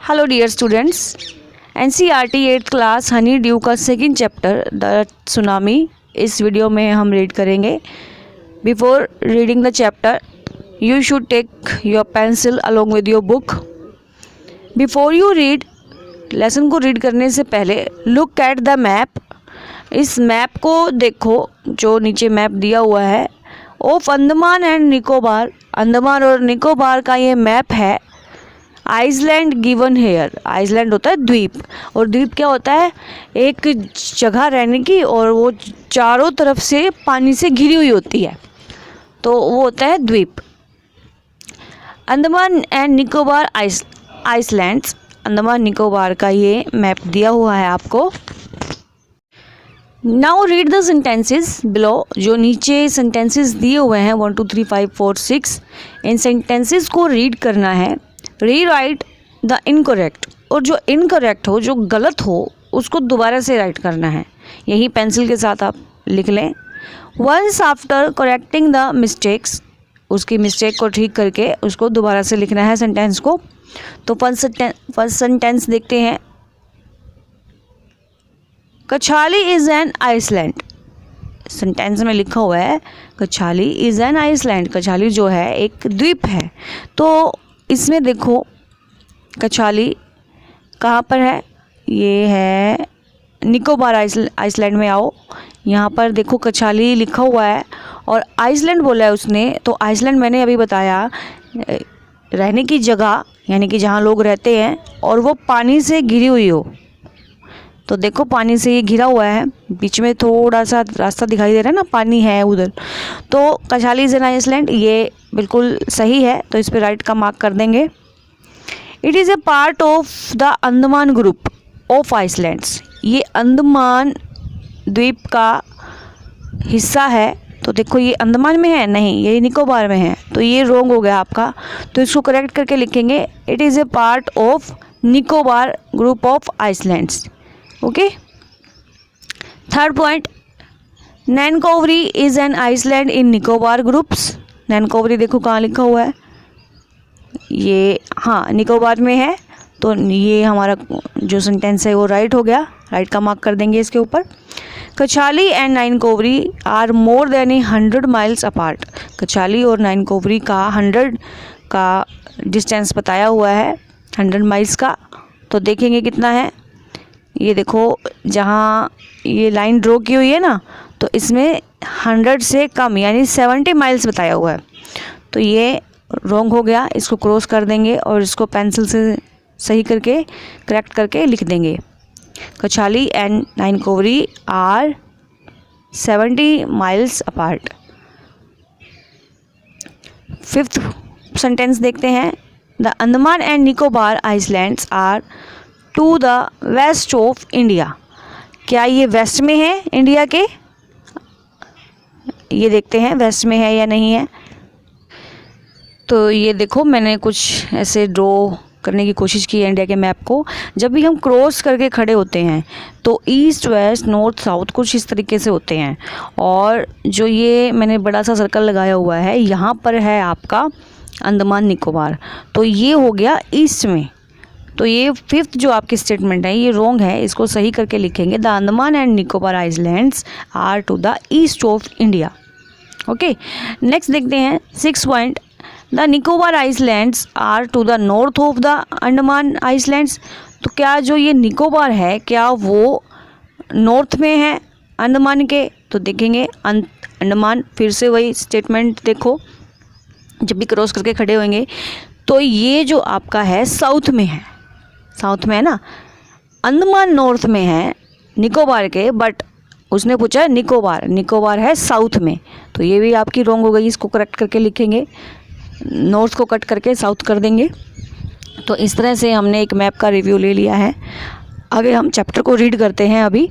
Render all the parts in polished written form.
Hello dear students, NCERT 8th class Honeydew का second chapter the tsunami इस video में हम read करेंगे। Before reading the chapter you should take your pencil along with your book. Before you read, lesson को read करने से पहले look at the map. इस मैप को देखो जो नीचे मैप दिया हुआ है ऑफ अंडमान एंड निकोबार। अंडमान और निकोबार का ये मैप है। Iceland given here. आइसलैंड होता है द्वीप, और द्वीप क्या होता है? एक जगह रहने की, और वो चारों तरफ से पानी से घिरी हुई होती है, तो वो होता है द्वीप। Andaman and Nicobar islands. अंडमान निकोबार का ये मैप दिया हुआ है आपको। Now read the sentences below. जो नीचे सेंटेंसेस दिए हुए हैं 1 2 3 5 4 6, इन सेंटेंसेस को रीड करना है। रीराइट द इनकरेक्ट, और जो इनकरेक्ट हो, जो गलत हो, उसको दोबारा से राइट करना है। यही पेंसिल के साथ आप लिख लें। Once after correcting the mistakes, उसकी मिस्टेक को ठीक करके उसको दोबारा से लिखना है सेंटेंस को। तो फर्स्ट सेंटेंस देखते हैं। कछाली इज़ एन आइसलैंड। सेंटेंस में लिखा हुआ है कछाली इज़ एन आइसलैंड। कछाली जो है एक द्वीप है। तो इसमें देखो कछाली कहाँ पर है? ये है निकोबार आइसलैंड में। आओ यहाँ पर देखो कछाली लिखा हुआ है और आइसलैंड बोला है उसने। तो आइसलैंड मैंने अभी बताया रहने की जगह, यानी कि जहाँ लोग रहते हैं और वो पानी से घिरी हुई हो। तो देखो पानी से ये घिरा हुआ है, बीच में थोड़ा सा रास्ता दिखाई दे रहा है ना, पानी है उधर। तो कछाली इज़ एन आइसलैंड, ये बिल्कुल सही है, तो इस पर राइट का मार्क कर देंगे। It is a part of the Andaman group of islands. ये अंडमान द्वीप का हिस्सा है। तो देखो ये अंडमान में है, नहीं ये निकोबार में है, तो ये रॉन्ग हो गया आपका। तो इसको करेक्ट करके लिखेंगे it is a part of Nicobar group of islands. Okay. Third point, Nancowry is an island in Nicobar groups. Nancowry देखो कहाँ लिखा हुआ है, ये हाँ निकोबार में है। तो ये हमारा जो सेंटेंस है वो राइट हो गया, राइट का मार्क कर देंगे इसके ऊपर। Katchal and Nancowry are more than 100 miles apart. Katchal और नैनकोवरी का 100 का डिस्टेंस बताया हुआ है, 100 माइल्स का। तो देखेंगे कितना है। ये देखो जहाँ ये लाइन ड्रॉ की हुई है ना, तो इसमें 100 से कम यानी 70 माइल्स बताया हुआ है। तो ये रॉन्ग हो गया, इसको क्रॉस कर देंगे और इसको पेंसिल से सही करके करेक्ट करके लिख देंगे। Katchal and Nancowry are 70 miles apart. Fifth sentence देखते हैं। The Andaman and Nicobar islands are to the west of India. क्या ये वेस्ट में है इंडिया के? ये देखते हैं वेस्ट में है या नहीं है। तो ये देखो मैंने कुछ ऐसे ड्रॉ करने की कोशिश की है इंडिया के मैप को। जब भी हम क्रॉस करके खड़े होते हैं तो ईस्ट वेस्ट नॉर्थ साउथ कुछ इस तरीके से होते हैं। और जो ये मैंने बड़ा सा सर्कल लगाया हुआ है, यहाँ पर है आपका अंडमान निकोबार, तो ये हो गया ईस्ट में। तो ये फिफ्थ जो आपकी स्टेटमेंट है ये रॉन्ग है, इसको सही करके लिखेंगे। The Andaman and Nicobar islands are to the east of India. Okay, next देखते हैं 6 point. The Nicobar islands are to the north of the Andaman islands. तो क्या जो ये निकोबार है क्या वो नॉर्थ में है अंडमान के? तो देखेंगे अंडमान, फिर से वही स्टेटमेंट देखो, जब भी क्रॉस करके खड़े होंगे तो ये जो आपका है साउथ में है, साउथ में है ना। अंडमान नॉर्थ में है निकोबार के, बट उसने पूछा है निकोबार, निकोबार है साउथ में। तो ये भी आपकी रॉन्ग हो गई, इसको करेक्ट करके लिखेंगे। नॉर्थ को कट करके साउथ कर देंगे। तो इस तरह से हमने एक मैप का रिव्यू ले लिया है। आगे हम चैप्टर को रीड करते हैं अभी।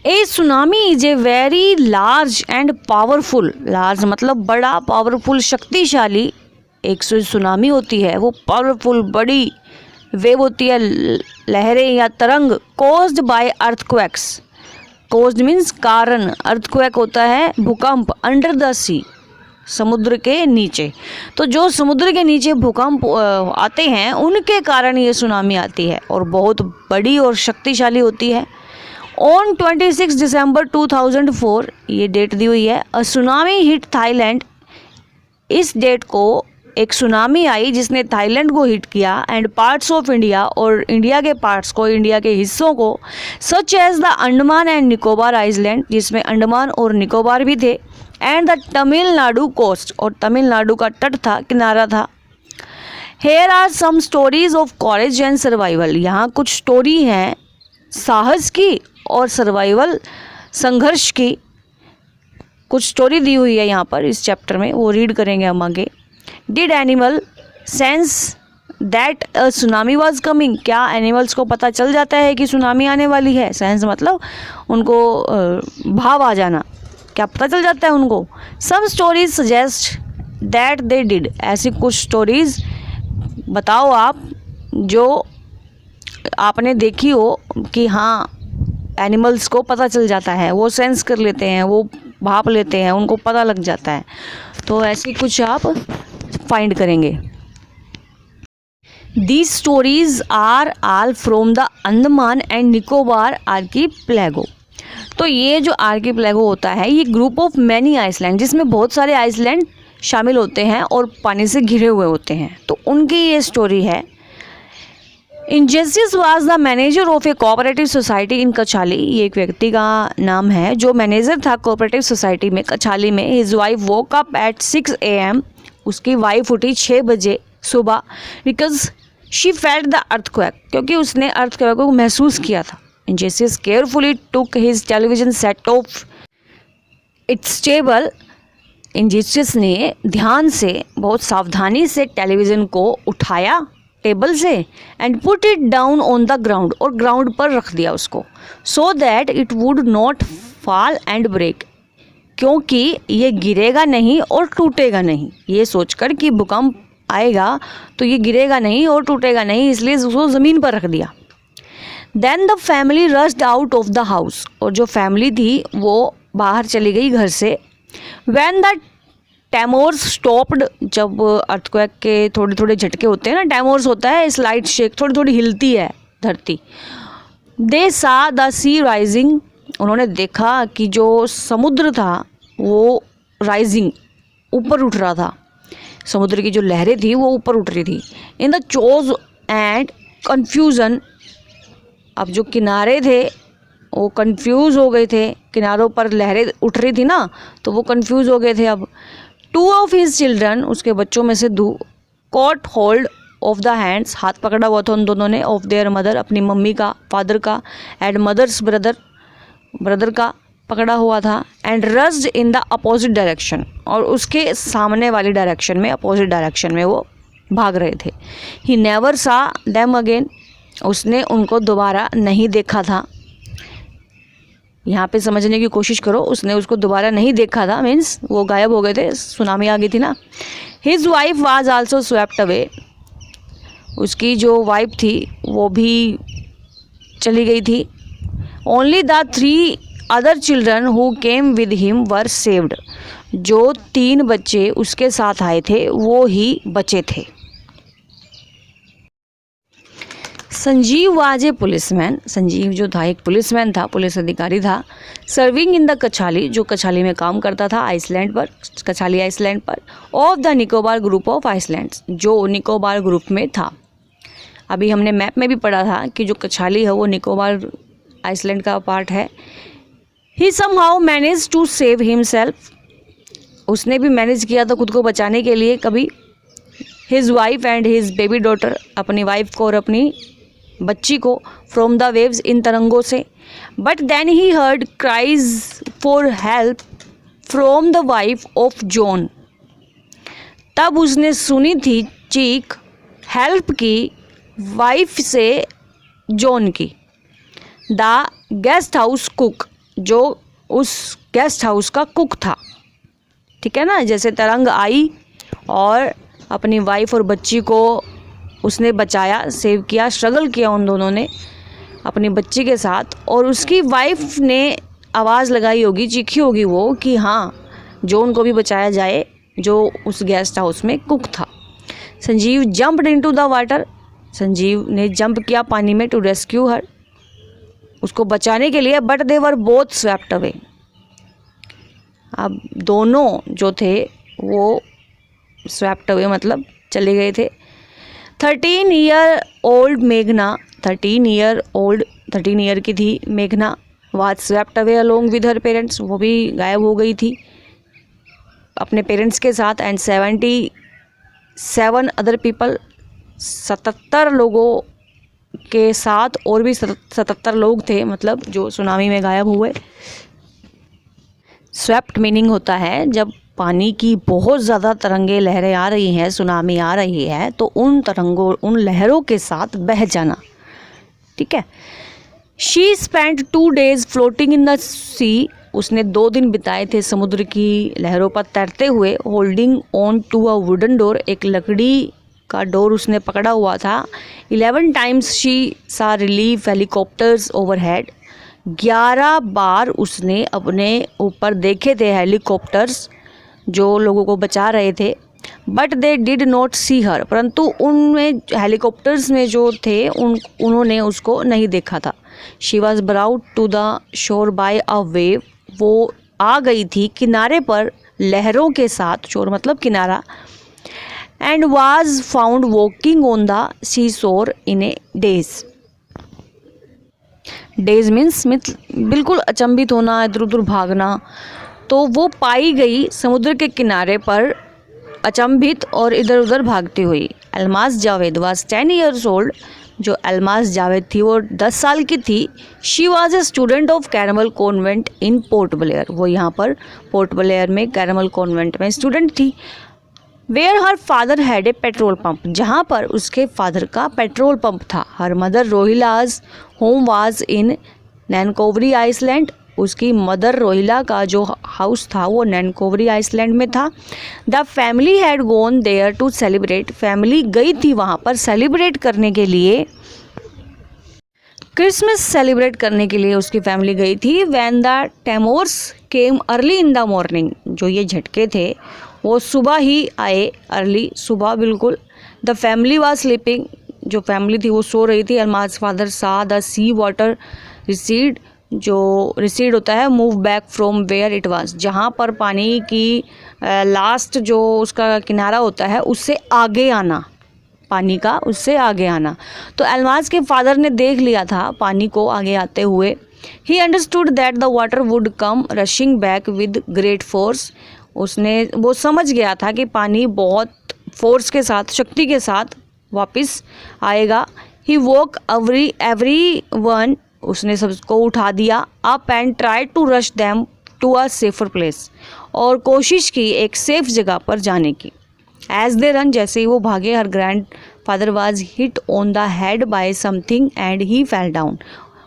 A tsunami is a very large and powerful. Large मतलब बड़ा, पावरफुल शक्तिशाली। एक सुनामी होती है वो पावरफुल बड़ी वेव होती है, लहरें या तरंग। Caused by earthquakes. Caused means कारण, अर्थक्वेक होता है भूकंप। अंडर द सी, समुद्र के नीचे। तो जो समुद्र के नीचे भूकंप आते हैं उनके कारण ये सुनामी आती है और बहुत बड़ी और शक्तिशाली होती है। ऑन 26 दिसंबर 2004 ये डेट दी हुई है, अ सुनामी हिट थाईलैंड। इस डेट को एक सुनामी आई जिसने थाईलैंड को हिट किया एंड पार्ट्स ऑफ इंडिया, और इंडिया के पार्ट्स को, इंडिया के हिस्सों को, such as the Andaman and Nicobar island, जिसमें अंडमान और निकोबार भी थे, एंड द तमिलनाडु कोस्ट, और तमिलनाडु का तट था, किनारा था। Here are some stories of courage and survival. यहाँ कुछ स्टोरी हैं साहस की और सर्वाइवल, संघर्ष की। कुछ स्टोरी दी हुई है यहाँ पर इस चैप्टर में, वो रीड करेंगे हम आगे। Did animal sense that a tsunami was coming. क्या एनिमल्स को पता चल जाता है कि सुनामी आने वाली है? सेंस मतलब उनको भाव आ जाना, क्या पता चल जाता है उनको? Some stories suggest that they did. ऐसी कुछ स्टोरीज बताओ आप जो आपने देखी हो कि हाँ एनिमल्स को पता चल जाता है, वो सेंस कर लेते हैं, वो भाप लेते हैं, उनको पता लग जाता है। तो ऐसी कुछ आप फाइंड करेंगे। These stories are all from the Andaman and Nicobar archipelago. तो ये जो आर्कीपेलागो होता है ये ग्रुप ऑफ मैनी आइसलैंड, जिसमें बहुत सारे आइसलैंड शामिल होते हैं और पानी से घिरे हुए होते हैं, तो उनकी ये स्टोरी है। Ignatius was the manager of a cooperative society in Katchal. ये एक व्यक्ति का नाम है जो मैनेजर था कोऑपरेटिव सोसाइटी में, कछाली में। His wife woke up at 6 AM। उसकी वाइफ उठी 6 बजे सुबह, because she felt the earthquake, क्योंकि उसने अर्थक्वेक को महसूस किया था। Ignatius carefully took his television set off its table. Ignatius ने ध्यान से, बहुत सावधानी से टेलीविज़न को उठाया टेबल से, and put it down on the ground, और ग्राउंड पर रख दिया उसको, so that it would not fall and break, क्योंकि ये गिरेगा नहीं और टूटेगा नहीं। ये सोचकर कि भूकंप आएगा तो ये गिरेगा नहीं और टूटेगा नहीं, इसलिए उसको ज़मीन पर रख दिया। Then the family rushed out of the house. और जो फैमिली थी वो बाहर चली गई घर से। व्हेन द टेमोर्स स्टॉप्ड, जब अर्थक्वेक के थोड़े थोड़े झटके होते हैं ना, टेमोर्स होता है स्लाइड शेक, थोड़ी थोड़ी हिलती है धरती। दे सा द सी राइजिंग। उन्होंने देखा कि जो समुद्र था वो राइजिंग, ऊपर उठ रहा था, समुद्र की जो लहरें थी वो ऊपर उठ रही थी। In the chose and confusion. अब जो किनारे थे वो कंफ्यूज हो गए थे, किनारों पर लहरें उठ रही थी ना, तो वो कंफ्यूज हो गए थे। अब 2 ऑफ हिज चिल्ड्रन, उसके बच्चों में से 2, caught hold of the hands, हाथ पकड़ा हुआ था उन दोनों ने, ऑफ देयर मदर, अपनी मम्मी का, फादर का, एंड मदर्स ब्रदर, ब्रदर का पकड़ा हुआ था, and rushed in the opposite direction, और उसके सामने वाली डायरेक्शन में, अपोजिट डायरेक्शन में वो भाग रहे थे। ही नेवर सा देम अगेन। उसने उनको दोबारा नहीं देखा था। यहाँ पे समझने की कोशिश करो, उसने उसको दोबारा नहीं देखा था, मीन्स वो गायब हो गए थे, सुनामी आ गई थी ना। His wife was also swept away. उसकी जो वाइफ थी वो भी चली गई थी। Only the 3 other children who came with him were saved. जो 3 बच्चे उसके साथ आए थे वो ही बचे थे। Sanjeev was a policeman. Sanjeev जो था एक पुलिसमैन था, पुलिस अधिकारी था। सर्विंग इन द कछाली, जो कछाली में काम करता था आइसलैंड पर, कछाली आइसलैंड पर, of the Nicobar group of islands, जो निकोबार ग्रुप में था। अभी हमने मैप में भी पढ़ा था कि जो कछाली है वो निकोबार आइसलैंड का पार्ट है। He somehow manage to save himself. उसने भी मैनेज किया था खुद को बचाने के लिए कभी। His wife and his baby daughter, अपनी वाइफ को और अपनी बच्ची को, फ्रॉम द वेव्स, इन तरंगों से। But then he heard cries for help from the wife of John. तब उसने सुनी थी चीख हेल्प की वाइफ से जॉन की। द गेस्ट हाउस कुक, जो उस गेस्ट हाउस का कुक था, ठीक है ना। जैसे तरंग आई और अपनी वाइफ और बच्ची को उसने बचाया, सेव किया, स्ट्रगल किया उन दोनों ने अपनी बच्ची के साथ, और उसकी वाइफ ने आवाज़ लगाई होगी, चीखी होगी वो कि हाँ जॉन को भी बचाया जाए, जो उस गेस्ट हाउस में कुक था। Sanjeev jumped into the water, Sanjeev ने जंप किया पानी में, टू रेस्क्यू हर, उसको बचाने के लिए, but they were both swept away, अब दोनों जो थे वो स्वेप्ट अवे मतलब चले गए थे। 13 ईयर ओल्ड मेघना, 13 ईयर की थी मेघना, was swept away along with her parents, वो भी गायब हो गई थी अपने पेरेंट्स के साथ। एंड 77 अदर पीपल, 77 लोगों के साथ और भी 77 लोग थे मतलब जो सुनामी में गायब हुए। स्वेप्ट मीनिंग होता है जब पानी की बहुत ज़्यादा तरंगे लहरें आ रही हैं, सुनामी आ रही है, तो उन तरंगों, उन लहरों के साथ बह जाना, ठीक है। She spent 2 days floating in the sea, उसने 2 दिन बिताए थे समुद्र की लहरों पर तैरते हुए। Holding on to a wooden door, एक लकड़ी का डोर उसने पकड़ा हुआ था। 11 times शी सा रिलीफ हेलीकॉप्टर्स ओवरहेड, 11 बार उसने अपने ऊपर देखे थे हेलीकॉप्टर्स जो लोगों को बचा रहे थे। बट दे डिड नॉट सी हर, परंतु उनमें हेलीकॉप्टर्स में जो थे उन्होंने उसको नहीं देखा था। She was brought to the shore by a wave, वो आ गई थी किनारे पर लहरों के साथ, शोर मतलब किनारा। And was found walking on the sea shore in a daze, daze means बिल्कुल अचंभित होना, इधर उधर भागना। तो वो पाई गई समुद्र के किनारे पर अचंभित और इधर उधर भागती हुई। Almas Javed was 10 years old, जो अलमास जावेद थी वो 10 साल की थी। She was a student of Carmel convent in Port Blair, वो यहाँ पर पोर्ट ब्लेयर में कैरमल कॉन्वेंट में स्टूडेंट थी। Where her father had a petrol pump, जहाँ पर उसके फादर का पेट्रोल पंप था। Her mother Rohila's home was in Nancowry island, उसकी मदर रोहिला का जो हाउस था वो नैनकोवरी आइसलैंड में था। The family had gone there to celebrate, family गई थी वहाँ पर सेलिब्रेट करने के लिए, क्रिसमस सेलिब्रेट करने के लिए उसकी फैमिली गई थी। When the tremors came early in the morning, जो ये झटके थे वो सुबह ही आए, अर्ली सुबह बिल्कुल। द फैमिली वाज स्लीपिंग, जो फैमिली थी वो सो रही थी। Almas father saw the sea water recede, जो रिसीड होता है move back from where it was, जहाँ पर पानी की लास्ट जो उसका किनारा होता है उससे आगे आना, पानी का उससे आगे आना। तो अलमास के फादर ने देख लिया था पानी को आगे आते हुए। He understood that the water would come rushing back with great force, उसने वो समझ गया था कि पानी बहुत फोर्स के साथ, शक्ति के साथ वापस आएगा। ही वॉक एवरी वन, उसने सबको उठा दिया। Up and try to rush them to a safer place, और कोशिश की एक सेफ जगह पर जाने की। एज दे रन, जैसे ही वो भागे, her grandfather was hit on the head by something and he fell down,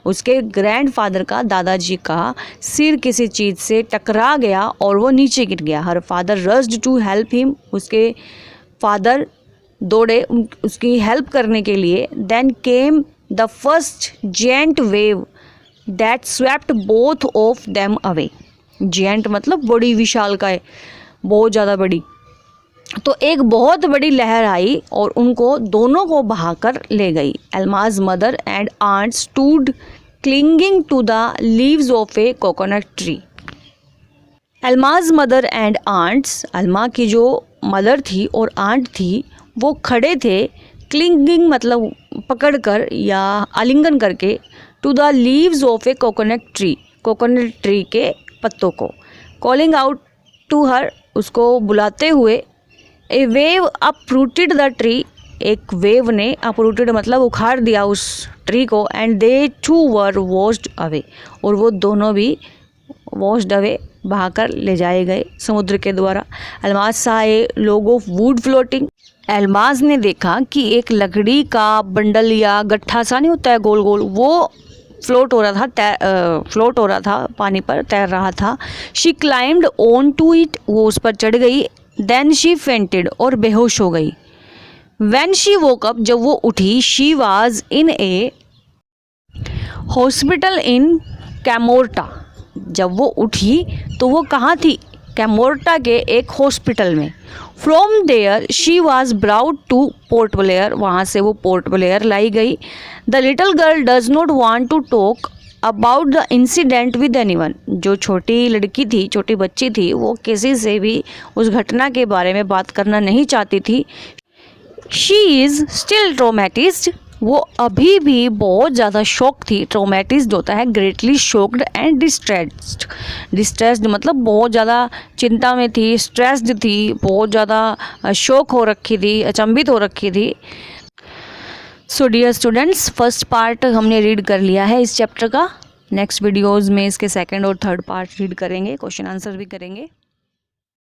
उसके ग्रैंड फादर का, दादाजी का सिर किसी चीज़ से टकरा गया और वो नीचे गिर गया। Her father rushed to help him, उसके फादर दौड़े उसकी हेल्प करने के लिए। Then came the first giant wave that swept both of them away, giant मतलब बड़ी, विशाल का है, बहुत ज़्यादा बड़ी। तो एक बहुत बड़ी लहर आई और उनको दोनों को बहाकर ले गई। Alma's mother and aunt stood clinging to the leaves of a coconut tree. Alma's mother and aunts, Alma की जो मदर थी और आंट थी वो खड़े थे, क्लिंगिंग मतलब पकड़कर या आलिंगन करके, to the leaves of a coconut tree, coconut tree के पत्तों को। कॉलिंग आउट टू हर, उसको बुलाते हुए। A wave uprooted the tree, एक वेव ने, अपरूटेड मतलब उखाड़ दिया उस ट्री को। And they too were washed away, और वो दोनों भी वॉश्ड अवे, बहाकर ले जाए गए समुद्र के द्वारा। Alma's saw a log of wood floating, Alma's ने देखा कि एक लकड़ी का बंडल या गट्ठा सा नहीं होता है गोल गोल, वो फ्लोट हो रहा था पानी पर, तैर रहा था। She climbed on to it, वो उस पर चढ़ गई। देन शी फेंटेड, और बेहोश हो गई। व्हेन शी वोक अप, जब वो उठी, she was in a hospital in Kamorta, जब वो उठी तो वो कहाँ थी, कैमोर्टा के एक हॉस्पिटल में। From there she was brought to Port Blair, वहाँ से वो पोर्ट ब्लेयर लाई गई। The little girl does not want to talk about the incident with anyone, जो छोटी लड़की थी, छोटी बच्ची थी, वो किसी से भी उस घटना के बारे में बात करना नहीं चाहती थी। शी इज़ स्टिल ट्रोमेटिज्ड, वो अभी भी बहुत ज़्यादा शॉक थी। ट्रोमेटिज्ड होता है greatly shocked and distressed. Distressed मतलब बहुत ज़्यादा चिंता में थी, स्ट्रेस्ड थी, बहुत ज़्यादा शॉक हो रखी थी, अचंभित हो रखी थी। So dear students, first part हमने रीड कर लिया है इस चैप्टर का। नेक्स्ट वीडियोज़ में इसके सेकेंड और थर्ड पार्ट रीड करेंगे, क्वेश्चन आंसर भी करेंगे।